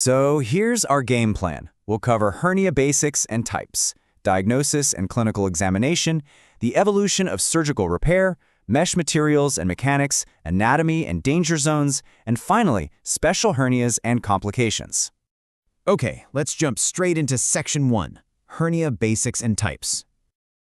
So here's our game plan. We'll cover hernia basics and types, diagnosis and clinical examination, the evolution of surgical repair, mesh materials and mechanics, anatomy and danger zones, and finally, special hernias and complications. Okay, let's jump straight into Section 1, Hernia Basics and Types.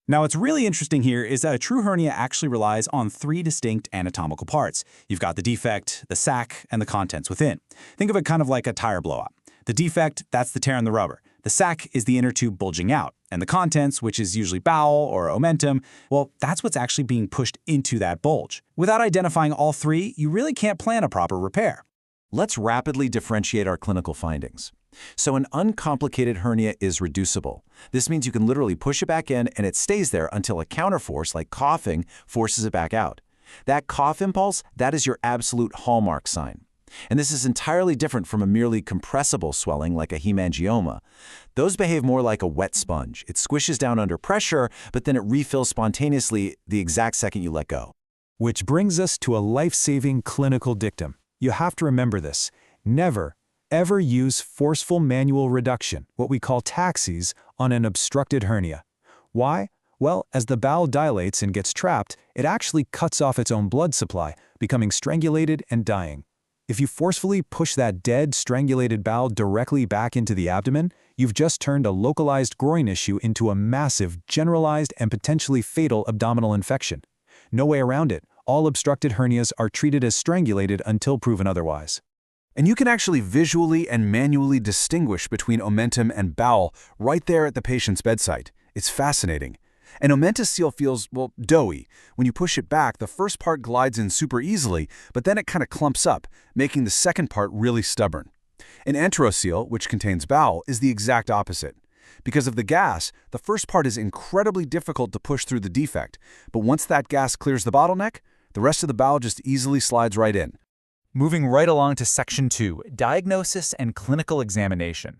Now, what's really interesting here is that a true hernia actually relies on three distinct anatomical parts. You've got the defect, the sac, and the contents within. Think of it kind of like a tire blowout. The defect, that's the tear in the rubber. The sac is the inner tube bulging out. And the contents, which is usually bowel or omentum, well, that's what's actually being pushed into that bulge. Without identifying all three, you really can't plan a proper repair. Let's rapidly differentiate our clinical findings. So an uncomplicated hernia is reducible. This means you can literally push it back in and it stays there until a counterforce, like coughing, forces it back out. That cough impulse, that is your absolute hallmark sign. And this is entirely different from a merely compressible swelling like a hemangioma. Those behave more like a wet sponge. It squishes down under pressure, but then it refills spontaneously the exact second you let go. Which brings us to a life-saving clinical dictum. You have to remember this. Never, ever use forceful manual reduction, what we call taxis, on an obstructed hernia. Why? Well, as the bowel dilates and gets trapped, it actually cuts off its own blood supply, becoming strangulated and dying. If you forcefully push that dead, strangulated bowel directly back into the abdomen, you've just turned a localized groin issue into a massive, generalized, and potentially fatal abdominal infection. No way around it. All obstructed hernias are treated as strangulated until proven otherwise. And you can actually visually and manually distinguish between omentum and bowel right there at the patient's bedside. It's fascinating. An omentous seal feels, well, doughy. When you push it back, the first part glides in super easily, but then it kind of clumps up, making the second part really stubborn. An enterocele, which contains bowel, is the exact opposite. Because of the gas, the first part is incredibly difficult to push through the defect, but once that gas clears the bottleneck, the rest of the bowel just easily slides right in. Moving right along to Section 2, diagnosis and clinical examination.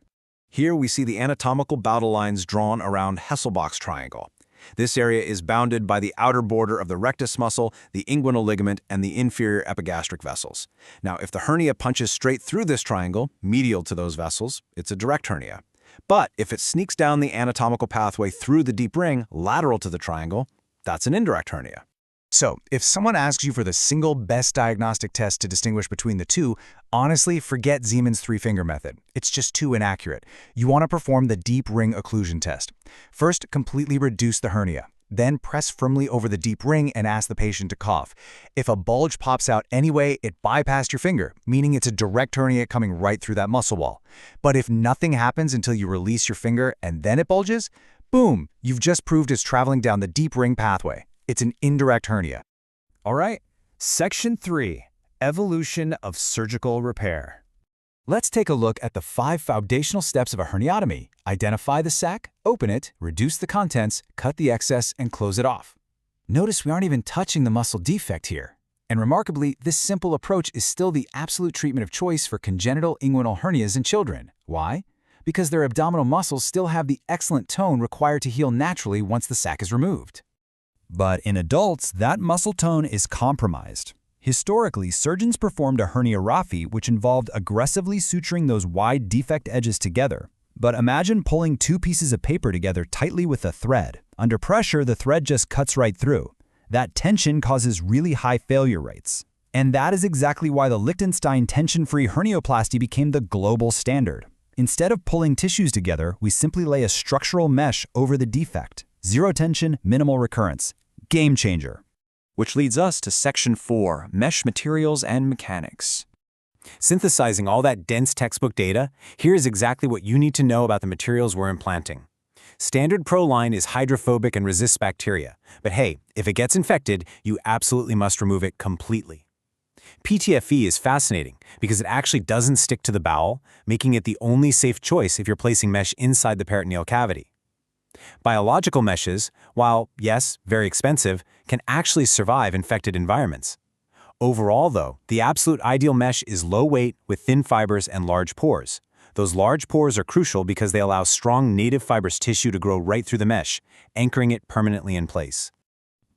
Here we see the anatomical bowel lines drawn around Hesselbach's triangle. This area is bounded by the outer border of the rectus muscle, the inguinal ligament, and the inferior epigastric vessels. Now, if the hernia punches straight through this triangle, medial to those vessels, it's a direct hernia. But if it sneaks down the anatomical pathway through the deep ring, lateral to the triangle, that's an indirect hernia. So, if someone asks you for the single best diagnostic test to distinguish between the two, honestly, forget Siemens three-finger method. It's just too inaccurate. You want to perform the deep ring occlusion test. First, completely reduce the hernia. Then press firmly over the deep ring and ask the patient to cough. If a bulge pops out anyway, it bypassed your finger, meaning it's a direct hernia coming right through that muscle wall. But if nothing happens until you release your finger and then it bulges, boom, you've just proved it's traveling down the deep ring pathway. It's an indirect hernia. All right, Section 3, Evolution of Surgical Repair. Let's take a look at the 5 foundational steps of a herniotomy. Identify the sac, open it, reduce the contents, cut the excess, and close it off. Notice we aren't even touching the muscle defect here. And remarkably, this simple approach is still the absolute treatment of choice for congenital inguinal hernias in children. Why? Because their abdominal muscles still have the excellent tone required to heal naturally once the sac is removed. But in adults, that muscle tone is compromised. Historically, surgeons performed a herniorrhaphy, which involved aggressively suturing those wide defect edges together. But imagine pulling 2 pieces of paper together tightly with a thread. Under pressure, the thread just cuts right through. That tension causes really high failure rates. And that is exactly why the Liechtenstein tension-free hernioplasty became the global standard. Instead of pulling tissues together, we simply lay a structural mesh over the defect. Zero tension, minimal recurrence. Game changer. Which leads us to Section 4, mesh materials and mechanics. Synthesizing all that dense textbook data, here's exactly what you need to know about the materials we're implanting. Standard Proline is hydrophobic and resists bacteria, but hey, if it gets infected, you absolutely must remove it completely. PTFE is fascinating because it actually doesn't stick to the bowel, making it the only safe choice if you're placing mesh inside the peritoneal cavity. Biological meshes, while, yes, very expensive, can actually survive infected environments. Overall, though, the absolute ideal mesh is low weight with thin fibers and large pores. Those large pores are crucial because they allow strong native fibrous tissue to grow right through the mesh, anchoring it permanently in place.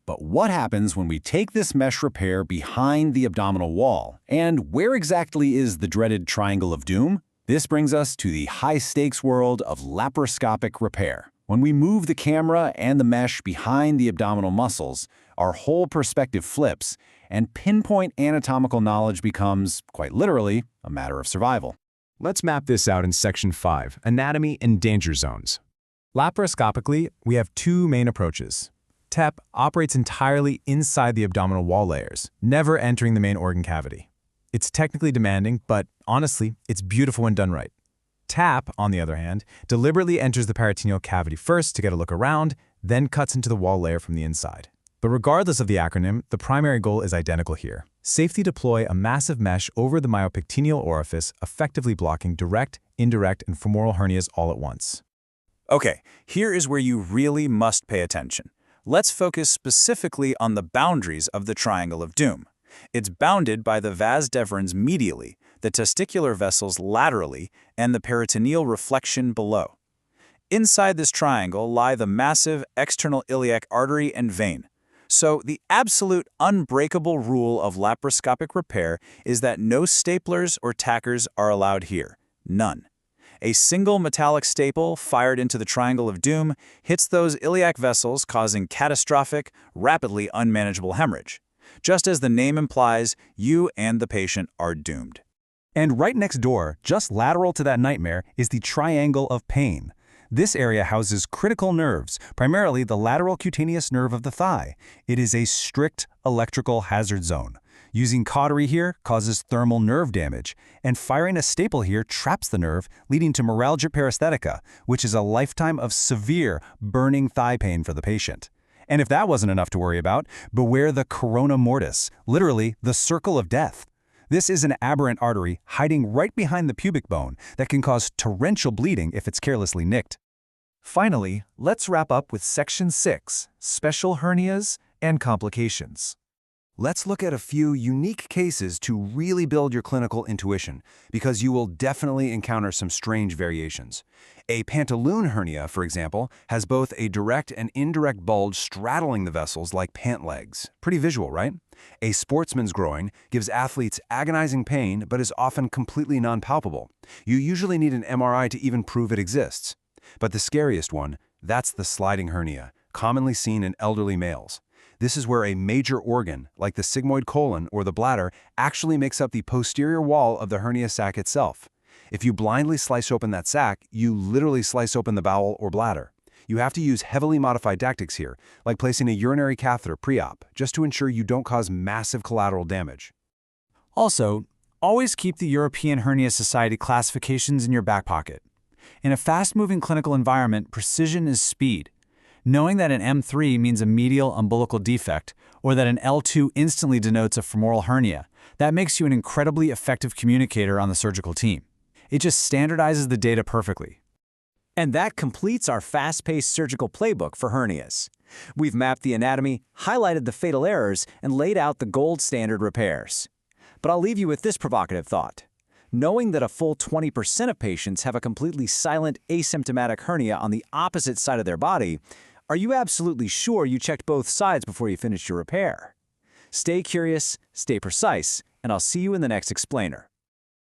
But what happens when we take this mesh repair behind the abdominal wall? And where exactly is the dreaded triangle of doom? This brings us to the high-stakes world of laparoscopic repair. When we move the camera and the mesh behind the abdominal muscles, our whole perspective flips, and pinpoint anatomical knowledge becomes, quite literally, a matter of survival. Let's map this out in Section 5, Anatomy and Danger Zones. Laparoscopically, we have two main approaches. TEP operates entirely inside the abdominal wall layers, never entering the main organ cavity. It's technically demanding, but honestly, it's beautiful when done right. TAP, on the other hand, deliberately enters the peritoneal cavity first to get a look around, then cuts into the wall layer from the inside. But regardless of the acronym, the primary goal is identical here. Safely deploy a massive mesh over the myopectineal orifice, effectively blocking direct, indirect, and femoral hernias all at once. Okay, here is where you really must pay attention. Let's focus specifically on the boundaries of the triangle of doom. It's bounded by the vas deferens medially, the testicular vessels laterally, and the peritoneal reflection below. Inside this triangle lie the massive external iliac artery and vein. So the absolute unbreakable rule of laparoscopic repair is that no staplers or tackers are allowed here. None. A single metallic staple fired into the triangle of doom hits those iliac vessels, causing catastrophic, rapidly unmanageable hemorrhage. Just as the name implies, you and the patient are doomed. And right next door, just lateral to that nightmare, is the triangle of pain. This area houses critical nerves, primarily the lateral cutaneous nerve of the thigh. It is a strict electrical hazard zone. Using cautery here causes thermal nerve damage, and firing a staple here traps the nerve, leading to meralgia paresthetica, which is a lifetime of severe, burning thigh pain for the patient. And if that wasn't enough to worry about, beware the corona mortis, literally the circle of death. This is an aberrant artery hiding right behind the pubic bone that can cause torrential bleeding if it's carelessly nicked. Finally, let's wrap up with Section 6, Special Hernias and Complications. Let's look at a few unique cases to really build your clinical intuition, because you will definitely encounter some strange variations. A pantaloon hernia, for example, has both a direct and indirect bulge straddling the vessels like pant legs. Pretty visual, right? A sportsman's groin gives athletes agonizing pain but is often completely non-palpable. You usually need an MRI to even prove it exists. But the scariest one, that's the sliding hernia, commonly seen in elderly males. This is where a major organ, like the sigmoid colon or the bladder, actually makes up the posterior wall of the hernia sac itself. If you blindly slice open that sac, you literally slice open the bowel or bladder. You have to use heavily modified tactics here, like placing a urinary catheter pre-op, just to ensure you don't cause massive collateral damage. Also, always keep the European Hernia Society classifications in your back pocket. In a fast-moving clinical environment, precision is speed. Knowing that an M3 means a medial umbilical defect, or that an L2 instantly denotes a femoral hernia, that makes you an incredibly effective communicator on the surgical team. It just standardizes the data perfectly. And that completes our fast-paced surgical playbook for hernias. We've mapped the anatomy, highlighted the fatal errors, and laid out the gold standard repairs. But I'll leave you with this provocative thought. Knowing that a full 20% of patients have a completely silent, asymptomatic hernia on the opposite side of their body, are you absolutely sure you checked both sides before you finished your repair? Stay curious, stay precise, and I'll see you in the next explainer.